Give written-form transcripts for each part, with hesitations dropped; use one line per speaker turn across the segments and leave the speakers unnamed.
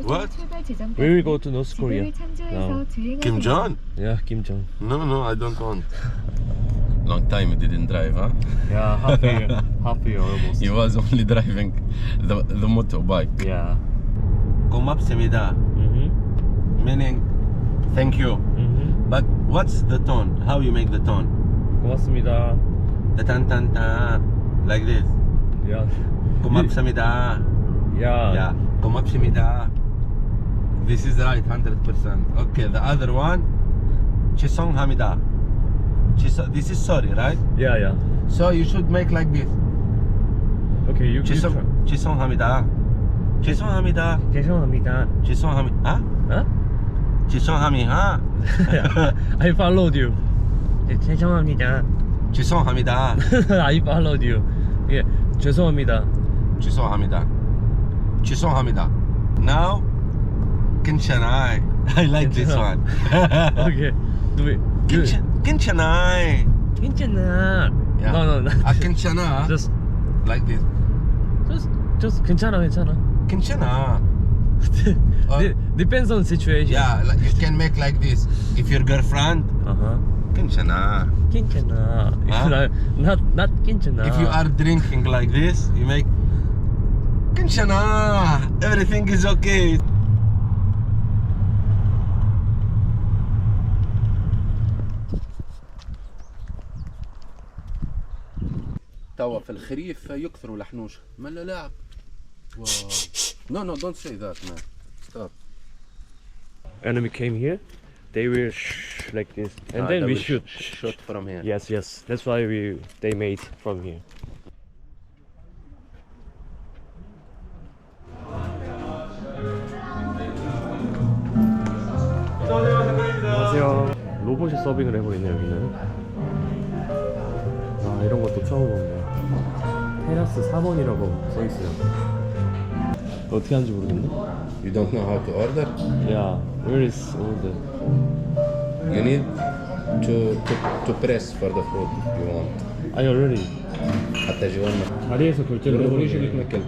What?
We will go to North Korea now.
Kim Jong?
Yeah, Kim Jong.
No, I don't want. Long time you didn't drive, huh?
Yeah, half a year almost.
He was only driving the motorbike.
Yeah.
고맙습니다. Meaning, thank you. But what's the tone? How you make the tone?
고맙습니다.
The tan, like this.
Yeah.
고맙습니다. Yeah. 고맙습니다. This is right, 100%. Okay, the other one, 죄송합니다. This is sorry, right?
Yeah.
So you should make like this.
Okay, you try.
죄송합니다. 죄송합니다.
죄송합니다.
죄송합니다.
Huh?
죄송합니다.
I followed you. 죄송합니다.
죄송합니다.
I followed you. Yeah. 죄송합니다.
죄송합니다. 죄송합니다. Now, 괜찮아요. I like this one.
Okay. Do it.
괜찮아요.
괜찮아.
Yeah.
No.
괜찮아.
Just
Like this.
괜찮아.
괜찮아.
Depends on situation.
Yeah, like you can make like this. If your girlfriend, 괜찮아.
괜찮아.
Huh?
Not 괜찮아.
If you are drinking like this, you make 괜찮아. Everything is okay. توا في الخريف يكثروا الحنوش ما لا لاعب. No, don't say that, man. Stop.
And we came here, they will like this, and then we shoot
from here.
Yes. That's why they made from here. 안녕하세요. 로봇이 서빙을 해버리네 여기는. 아 이런 것도 처음 본다. 테라스 4번이라고 써있어요. 어떻게 하는지 모르겠네.
You don't know how to order?
Yeah, where is all the...
You need to press for the food you want.
I already.
حتى جوانا.
자리에서 결제를
شو
해버리네.
مثل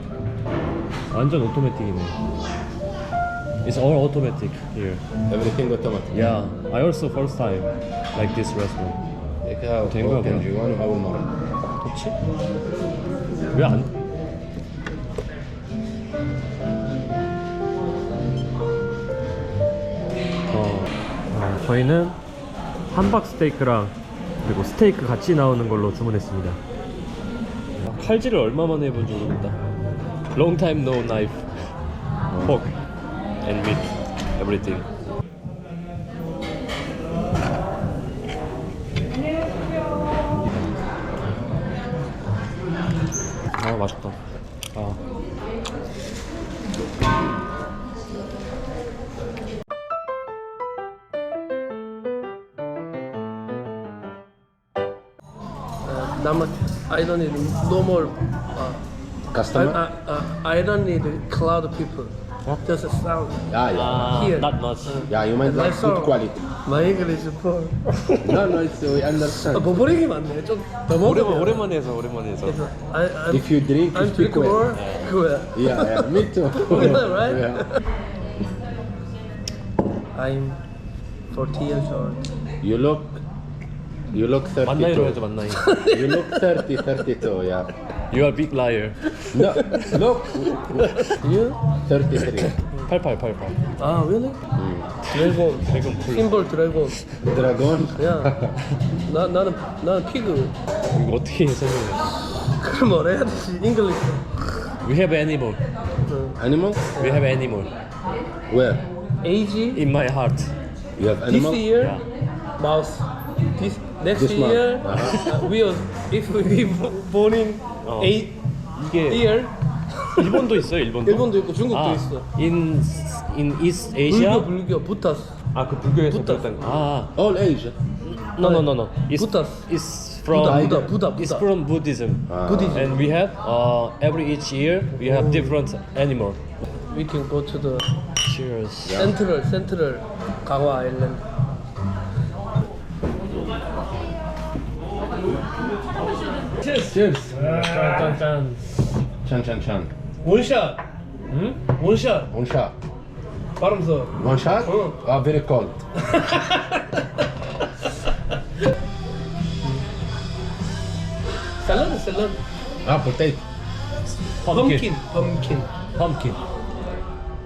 완전 오토매틱이네. It's all automatic here.
everything automatic.
Yeah, I also first time like this restaurant.
هيك هاو
된 거야,
كان
그냥.
جوانه أول مرة.
그치? 왜 안? 저희는 함박 스테이크랑 그리고 스테이크 같이 나오는 걸로 주문했습니다. 칼질을 얼마 만에 해본지 모르겠다. Long time no knife, pork and meat, everything. 아 맛있다.
I don't need no more.
Customer?
I don't need cloud people. Just a sound.
Yeah.
Here.
Not much.
Yeah, you might like good quality.
My English is poor.
No, it's we understand.
버버리기 많네. 좀더 먹으면.
오랜만에 해서.
If you drink, you
I'm
speak
drink more.
well.
그거야.
Yeah, me too.
Right?
Yeah.
I'm 40 years old.
You look 32.
만나이로 해야죠 만나이.
You look 32, yeah.
You are big liar.
No, look.
You?
33.
88.
Ah, really? 드래곤. 심볼 드래곤.
Dragon?
야, 나는 피그.
이거 어떻게 설명해?
그럼 뭐라 해야 되지? 잉글리시.
We have animal.
Animal?
We have animal.
Where?
Age?
In my heart.
You have
This
animal?
year,
Yeah.
mouse. Next
This month.
year, if we born in
어.
8
이게
year,
일본도 있어요. 일본도
있고 중국도 있어.
In East Asia.
불교, 부타스.
그 불교에서
부타.
그랬던.
All age.
No. It's
부타.
It's from
부다.
It's from Buddhism.
Buddhism.
And we have every each year we have different animal.
We can go to the
Cheers.
Central Kawa Island.
Cheers. 짠.
Chan.
원샷.
응?
원샷.
One shot.
Bottoms up.
One shot? Very cold.
Salad.
Potato.
Pumpkin.
Pumpkin.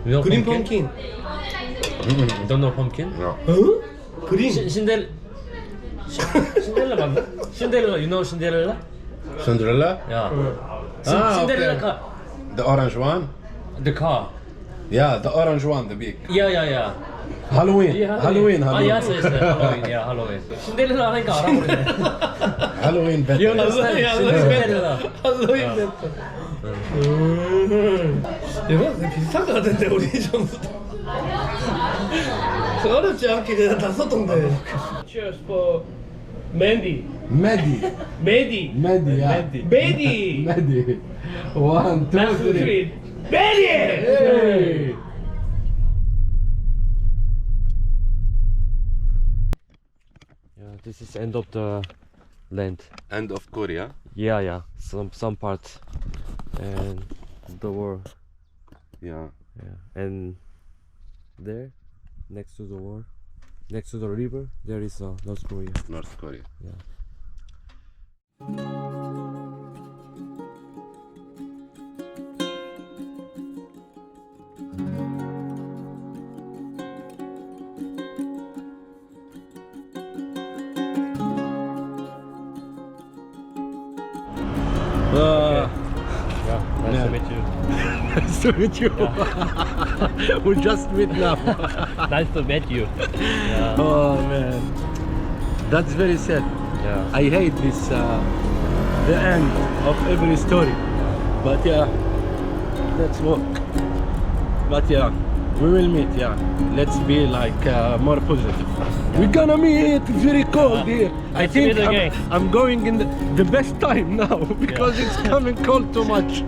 You know
Green
pumpkin?
pumpkin.
You don't know pumpkin?
No.
Huh? Green.
신데렐라 맞나? 신데렐라, you know 신데렐라?
Cinderella?
Yeah.
okay.
신데렐라 car.
The orange one?
The car.
Yeah, the orange one, the big.
Yeah.
Halloween. Halloween.
아, yes, Halloween. Yeah, Halloween. 신데렐라 하니까 알아보네.
Halloween better.
You understand? 신데렐라.
할로윈 됐다. 이거 비슷한 거 같은데 우리 전부 다. 어렵지 않게 그냥 다 썼던데. Cheers for Mandy.
Medi.
Medi.
Medi, yeah.
Medi.
Medi. 1, 2, 3.
Medi.
Hey.
Yeah, this is end of the land.
End of Korea.
Yeah. Some parts and the wall.
Yeah.
Yeah, and there, next to the wall, next to the river, there is North Korea.
North Korea.
Yeah. Yeah, nice to meet you.
Nice to meet you. We just met now.
Nice to meet you. Yeah.
Oh man, that's very sad.
Yeah.
I hate this, the end of every story. But yeah, let's walk. But yeah, we will meet. Yeah, let's be like more positive. We're gonna meet. It's very cold here. I
Let's
think
meet again.
I'm going in the best time now because it's coming cold too much.